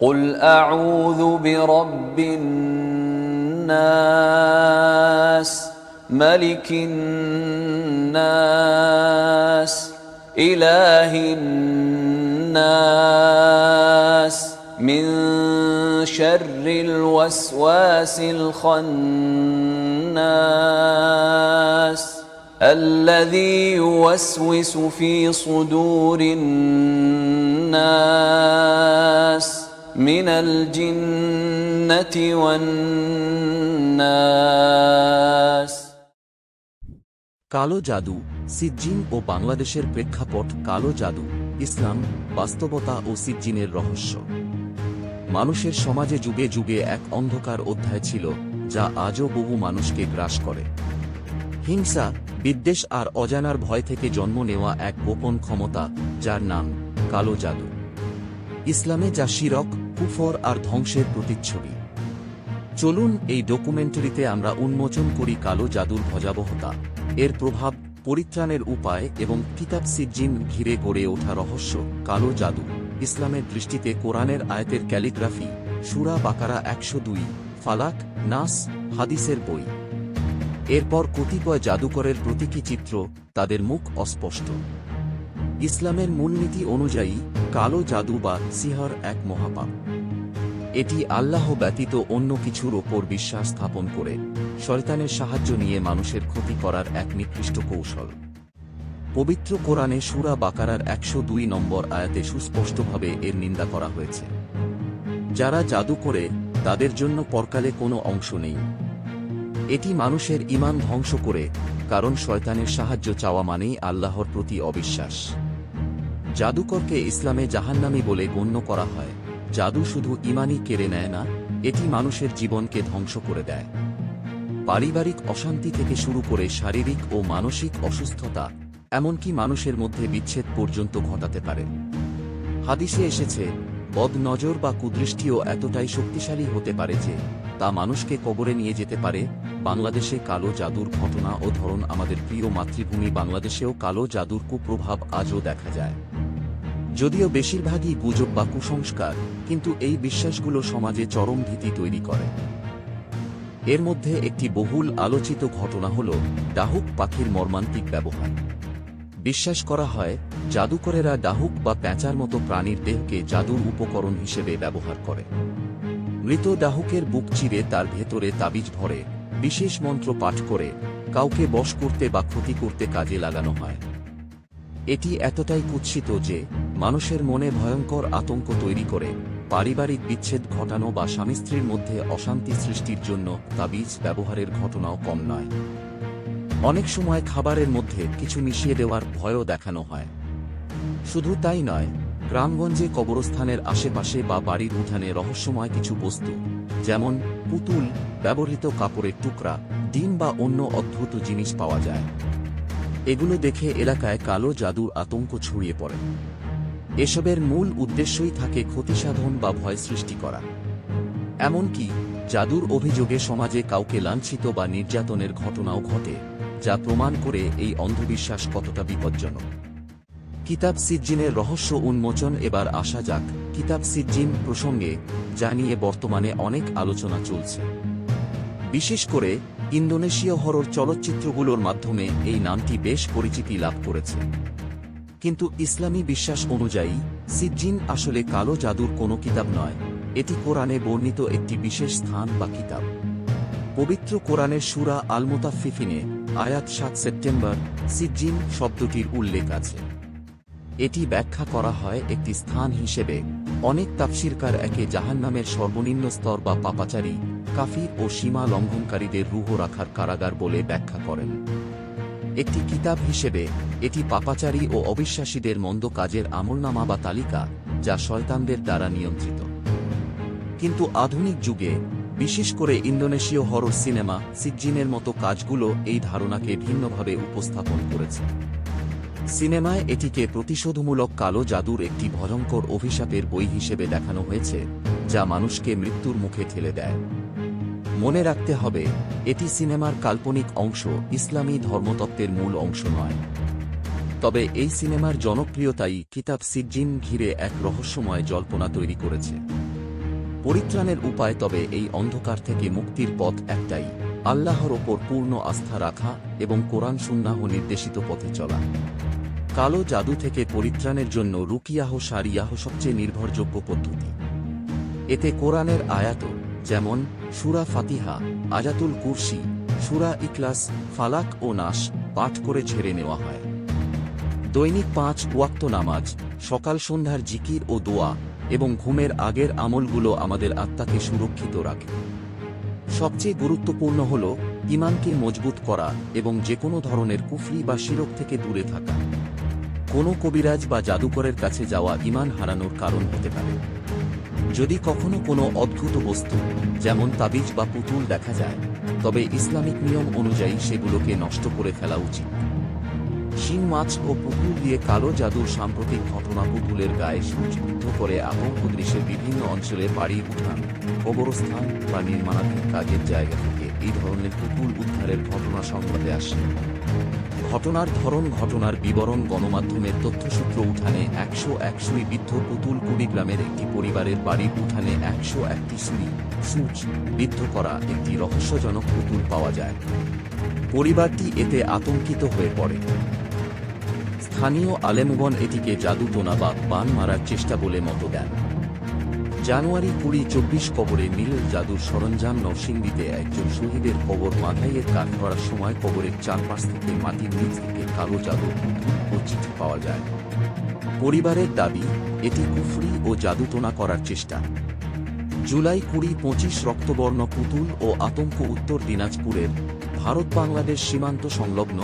قل أعوذ برب الناس ملك الناس إله الناس من شر الوسواس الخناس الذي يوسوس في صدور الناس من الجنة والناس। কালো জাদু, সিজ্জিন ও বাংলাদেশের প্রেক্ষাপট। কালো জাদু, ইসলাম, বাস্তবতা ও সিজ্জিনের রহস্য। মানুষের সমাজে যুগে যুগে এক অন্ধকার অধ্যায় ছিল, যা আজও বহু মানুষকে গ্রাস করে। হিংসা, বিদ্বেষ আর অজানার ভয় থেকে জন্ম নেওয়া এক গোপন ক্ষমতা, যার নাম কালো জাদু। ইসলামে যা শিরক, কুফর আর ধ্বংসের প্রতিচ্ছবি। চলুন এই ডকুমেন্টারিতে আমরা উন্মোচন করি কালো জাদুর ভয়াবহতা, এর প্রভাব, পরিত্রাণের উপায় এবং কিতাব সিজ্জিন ঘিরে গড়ে ওঠা রহস্য। কালো জাদু, ইসলামের দৃষ্টিতে কোরআনের আয়াতের ক্যালিগ্রাফি, সূরা বাকারা 102, ফালাক, নাস, হাদিসের বই। এরপর কতিপয় জাদুকরের প্রতীকী চিত্র, তাদের মুখ অস্পষ্ট। ইসলামের মূলনীতি অনুযায়ী কালো জাদু বা সিহর এক মহাপাপ। এটি আল্লাহ ব্যতীত অন্য কিছুর ওপর বিশ্বাস স্থাপন করে শয়তানের সাহায্য নিয়ে মানুষের ক্ষতি করার এক নিকৃষ্ট কৌশল। পবিত্র কোরআনে সূরা বাকারার 102 নম্বর আয়াতে সুস্পষ্টভাবে এর নিন্দা করা হয়েছে। যারা জাদু করে, তাদের জন্য পরকালে কোনো অংশ নেই। এটি মানুষের ঈমান ধ্বংস করে, কারণ শয়তানের সাহায্য চাওয়া মানেই আল্লাহর প্রতি অবিশ্বাস। জাদুকরকে ইসলামে জাহান্নামী বলে গণ্য করা হয়। জাদু শুধু ঈমানই কেড়ে নেয় না, এটি মানুষের জীবনকে ধ্বংস করে দেয়। পারিবারিক অশান্তি থেকে শুরু করে শারীরিক ও মানসিক অসুস্থতা, এমনকি মানুষের মধ্যে বিচ্ছেদ পর্যন্ত ঘটাতে পারে। হাদিসে এসেছে, বদনজর বা কুদৃষ্টিও এতটাই শক্তিশালী হতে পারে যে তা মানুষকে কবরে নিয়ে যেতে পারে। বাংলাদেশে কালো জাদুর ঘটনা ও ধরন। আমাদের প্রিয় মাতৃভূমি বাংলাদেশেও কালো জাদুর কুপ্রভাব আজও দেখা যায়। যদিও বেশিরভাগই গুজব বা কুসংস্কার, কিন্তু এই বিশ্বাসগুলো সমাজে চরম ভীতি তৈরি করে। এর মধ্যে একটি বহুল আলোচিত ঘটনা হল ডাহুক পাখির মর্মান্তিক ব্যবহার। বিশ্বাস করা হয়, জাদুকরেরা ডাহুক বা প্যাঁচার মতো প্রাণীর দেহকে জাদুর উপকরণ হিসেবে ব্যবহার করে। মৃত ডাহুকের বুক চিরে তার ভেতরে তাবিজ ভরে বিশেষ মন্ত্র পাঠ করে কাউকে বশ করতে বা ক্ষতি করতে কাজে লাগানো হয়। এটি এতটাই কুৎসিত যে মানুষের মনে ভয়ঙ্কর আতঙ্ক তৈরি করে। পারিবারিক বিচ্ছেদ ঘটানো বা স্বামী স্ত্রীর মধ্যে অশান্তি সৃষ্টির জন্য তাবিজ ব্যবহারের ঘটনাও কম নয়। অনেক সময় খাবারের মধ্যে কিছু মিশিয়ে দেওয়ার ভয়ও দেখানো হয়। শুধু তাই নয়, গ্রামগঞ্জে কবরস্থানের আশেপাশে বা বাড়ির উঠানে রহস্যময় কিছু বস্তু, যেমন পুতুল, ব্যবহৃত কাপড়ের টুকরা, ডিম বা অন্য অদ্ভুত জিনিস পাওয়া যায়। এগুলো দেখে এলাকায় কালো জাদুর আতঙ্ক ছড়িয়ে পড়ে। এসবের মূল উদ্দেশ্যই থাকে ক্ষতিসাধন বা ভয় সৃষ্টি করা। এমনকি জাদুর অভিযোগে সমাজে কাউকে লাঞ্ছিত বা নির্যাতনের ঘটনাও ঘটে, যা প্রমাণ করে এই অন্ধবিশ্বাস কতটা বিপজ্জনক। কিতাব সিজ্জিনের রহস্য উন্মোচন। এবার আসা যাক কিতাব সিজ্জিন প্রসঙ্গে, যা নিয়ে বর্তমানে অনেক আলোচনা চলছে। বিশেষ করে ইন্দোনেশীয় হরর চলচ্চিত্রগুলোর মাধ্যমে এই নামটি বেশ পরিচিতি লাভ করেছে। কিন্তু ইসলামী বিশ্বাস অনুযায়ী সিজ্জিন আসলে কালো জাদুর কোনো কিতাব নয়, এটি কোরআনে বর্ণিত একটি বিশেষ স্থান বা কিতাব। পবিত্র কোরআনের সূরা আল মুতাফফিফিনে আয়াত 7 সেপ্টেম্বর সিজ্জিন শব্দটির উল্লেখ আছে। এটি ব্যাখ্যা করা হয় একটি স্থান হিসেবে। অনেক তাফসীরকার একে জাহান্নামের সর্বনিম্ন স্তর বা পাপাচারী, কাফির ও সীমা লঙ্ঘনকারীদের রূহ রাখার কারাগার বলে ব্যাখ্যা করেন। একটি কিতাব হিসেবে এটি পাপাচারী ও অবিশ্বাসীদের মন্দ কাজের আমলনামা বা তালিকা, যা শয়তানদের দ্বারা নিয়ন্ত্রিত। কিন্তু আধুনিক যুগে, বিশেষ করে ইন্দোনেশীয় হরর সিনেমা সিজ্জিনের মতো কাজগুলো এই ধারণাকে ভিন্নভাবে উপস্থাপন করেছে। সিনেমায় এটিকে প্রতিশোধমূলক কালো জাদুর একটি ভয়ঙ্কর অভিশাপের বই হিসেবে দেখানো হয়েছে, যা মানুষকে মৃত্যুর মুখে ঠেলে দেয়। মনে রাখতে হবে, এটি সিনেমার কাল্পনিক অংশ, ইসলামী ধর্মতত্ত্বের মূল অংশ নয়। তবে এই সিনেমার জনপ্রিয়তাই কিতাব সিজ্জিন ঘিরে এক রহস্যময় জল্পনা তৈরি করেছে। পরিত্রাণের উপায়, তবে এই অন্ধকার থেকে মুক্তির পথ একটাই, আল্লাহর ওপর পূর্ণ আস্থা রাখা এবং কোরআন সুন্নাহ নির্দেশিত পথে চলা। কালো জাদু থেকে পরিত্রাণের জন্য রুকিয়াহ শারিয়াহ সবচেয়ে নির্ভরযোগ্য পদ্ধতি। এতে কোরআনের আয়াত যেমন সূরা ফাতিহা, আয়াতুল কুরসি, সূরা ইখলাস, ফালাক ও নাস পাঠ করে ঝেড়ে নেওয়া হয়। দৈনিক 5 ওয়াক্ত নামাজ, সকাল সন্ধ্যার জিকির ও দোয়া এবং ঘুমের আগের আমলগুলো আমাদের আত্মাকে সুরক্ষিত রাখে। সবচেয়ে গুরুত্বপূর্ণ হল ঈমানকে মজবুত করা এবং যেকোনো ধরনের কুফরি বা শিরক থেকে দূরে থাকা। কোনো কবিরাজ বা জাদুকরের কাছে যাওয়া ঈমান হারানোর কারণ হতে পারে। যদি কখনো কোনো অদ্ভুত বস্তু যেমন তাবিজ বা পুতুল দেখা যায়, তবে ইসলামিক নিয়ম অনুযায়ী সেগুলোকে নষ্ট করে ফেলা উচিত। শিং মাছ ও পুতুল দিয়ে কালো জাদুর সাম্প্রতিক ঘটনা। পুতুলের গায়ে সূচবিদ্ধ করে আতঙ্ক দৃশ্যের বিভিন্ন অঞ্চলে বাড়ির উঠান, কবরস্থান বা নির্মাণাধীন কাজের জায়গা থেকে এই ধরনের পুতুল উদ্ধারের ঘটনা সংবাদে আসে। ঘটনার ধরন, ঘটনার বিবরণ, গণমাধ্যমের তথ্যসূত্র। উঠানে 101 সুইবিদ্ধ পুতুল। কুড়িগ্রামের একটি পরিবারের বাড়ির উঠানে 101টি সূচ বিদ্ধ করা একটি রহস্যজনক পুতুল পাওয়া যায়। পরিবারটি এতে আতঙ্কিত হয়ে পড়ে। স্থানীয় আলেমগণ এটিকে জাদুটোনা বা বান মারার চেষ্টা বলে মত দেন। জানুয়ারি 2024 কবরে নীল জাদুর সরঞ্জাম। নরসিংদীতে একজন শহীদের কবর মাথাইয়ের কাজ করার সময় কবরের চারপাশ থেকে মাটির নিচ থেকে কালো জাদুর পুতুল ও চিঠি পাওয়া যায়। পরিবারের দাবি, এটি কুফরি ও জাদুটোনা করার চেষ্টা। জুলাই 2025 রক্তবর্ণ পুতুল ও আতঙ্ক। উত্তর দিনাজপুরের ভারত-বাংলাদেশ সীমান্ত সংলগ্ন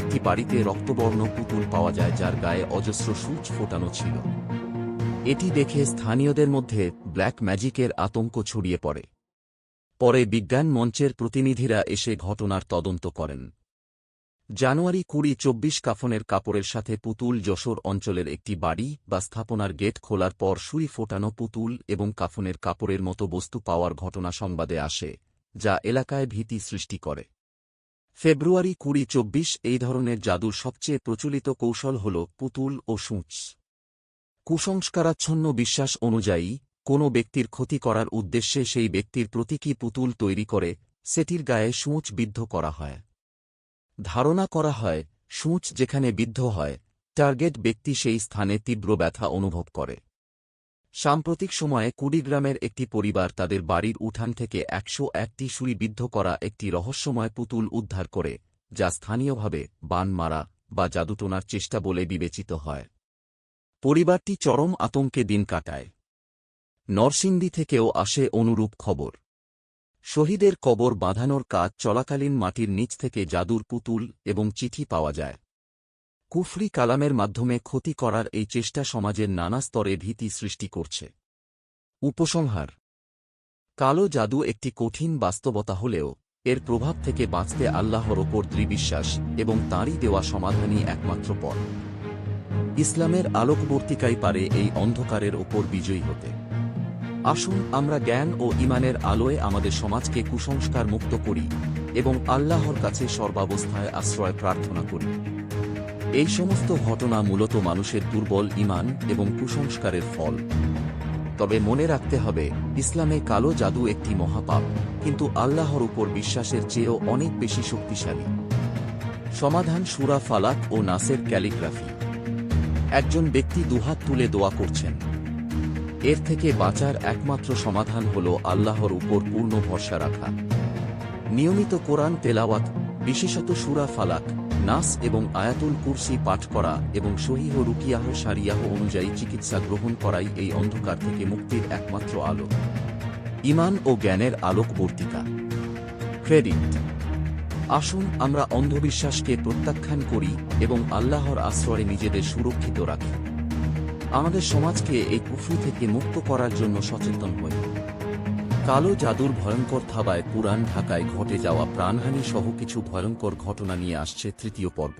একটি বাড়িতে রক্তবর্ণ পুতুল পাওয়া যায়, যার গায়ে অজস্র সূচ ফোটানো ছিল। এটি দেখে স্থানীয়দের মধ্যে ব্ল্যাক ম্যাজিকের আতঙ্ক ছড়িয়ে পড়ে। পরে বিজ্ঞান মঞ্চের প্রতিনিধিরা এসে ঘটনার তদন্ত করেন। জানুয়ারি 2024 কাফনের কাপড়ের সাথে পুতুল। যশোর অঞ্চলের একটি বাড়ি বা স্থাপনার গেট খোলার পর সুই ফোটানো পুতুল এবং কাফনের কাপড়ের মতো বস্তু পাওয়ার ঘটনা সংবাদে আসে, যা এলাকায় ভীতি সৃষ্টি করে। ফেব্রুয়ারি 2024 এই ধরনের জাদুর সবচেয়ে প্রচলিত কৌশল হল পুতুল ও সূচ। কুসংস্কারাচ্ছন্ন বিশ্বাস অনুযায়ী কোনো ব্যক্তির ক্ষতি করার উদ্দেশ্যে সেই ব্যক্তির প্রতীকী পুতুল তৈরি করে সেটির গায়ে সূচ বিদ্ধ করা হয়। ধারণা করা হয়, সূচ যেখানে বিদ্ধ হয়, টার্গেট ব্যক্তি সেই স্থানে তীব্র ব্যথা অনুভব করে। সাম্প্রতিক সময়ে কুড়িগ্রামের একটি পরিবার তাদের বাড়ির উঠান থেকে 101টি সুই বিদ্ধ করা একটি রহস্যময় পুতুল উদ্ধার করে, যা স্থানীয়ভাবে বান মারা বা জাদুটোনার চেষ্টা বলে বিবেচিত হয়। পরিবারটি চরম আতঙ্কে দিন কাটায়। নরসিংদী থেকেও আসে অনুরূপ খবর। শহীদের কবর বাঁধানোর কাজ চলাকালীন মাটির নিচ থেকে জাদুর পুতুল এবং চিঠি পাওয়া যায়। কুফরি কালামের মাধ্যমে ক্ষতি করার এই চেষ্টা সমাজের নানা স্তরে ভীতি সৃষ্টি করছে। উপসংহার: কালো জাদু একটি কঠিন বাস্তবতা হলেও এর প্রভাব থেকে বাঁচতে আল্লাহর ওপর দৃঢ়বিশ্বাস এবং তাঁরই দেওয়া সমাধানই একমাত্র পথ। ইসলামের আলোকবর্তিকাই পারে এই অন্ধকারের ওপর বিজয়ী হতে। আসুন আমরা জ্ঞান ও ঈমানের আলোয় আমাদের সমাজকে কুসংস্কার মুক্ত করি এবং আল্লাহর কাছে সর্বাবস্থায় আশ্রয় প্রার্থনা করি। এই সমস্ত ঘটনা মূলত মানুষের দুর্বল ঈমান এবং কুসংস্কারের ফল। তবে মনে রাখতে হবে, ইসলামে কালো জাদু একটি মহাপাপ, কিন্তু আল্লাহর উপর বিশ্বাসের চেয়েও অনেক বেশি শক্তিশালী। সমাধান: সূরা ফালাক ও নাসের ক্যালিগ্রাফি। একজন ব্যক্তি দুহাত তুলে দোয়া করছেন। এর থেকে বাঁচার একমাত্র সমাধান হল আল্লাহর উপর পূর্ণ ভরসা রাখা। নিয়মিত কোরআন তেলাওয়াত, বিশেষত সূরা ফালাক, নাস এবং আয়াতুল কুরসি পাঠ করা এবং সহিহ রুকিয়াহ শারিয়াহ অনুযায়ী চিকিৎসা গ্রহণ করাই এই অন্ধকার থেকে মুক্তির একমাত্র আলো। ঈমান ও জ্ঞানের আলোকবর্তিকা। ক্রেডিট: আসুন আমরা অন্ধবিশ্বাসকে প্রত্যাখ্যান করি এবং আল্লাহর আশ্রয়ে নিজেদের সুরক্ষিত রাখি। আমাদের সমাজকে এই কুফরি থেকে মুক্ত করার জন্য সচেতন হই। কালো জাদুর ভয়ঙ্কর থাবায় পুরান ঢাকায় ঘটে যাওয়া প্রাণহানি সহ কিছু ভয়ঙ্কর ঘটনা নিয়ে আসছে তৃতীয় পর্ব।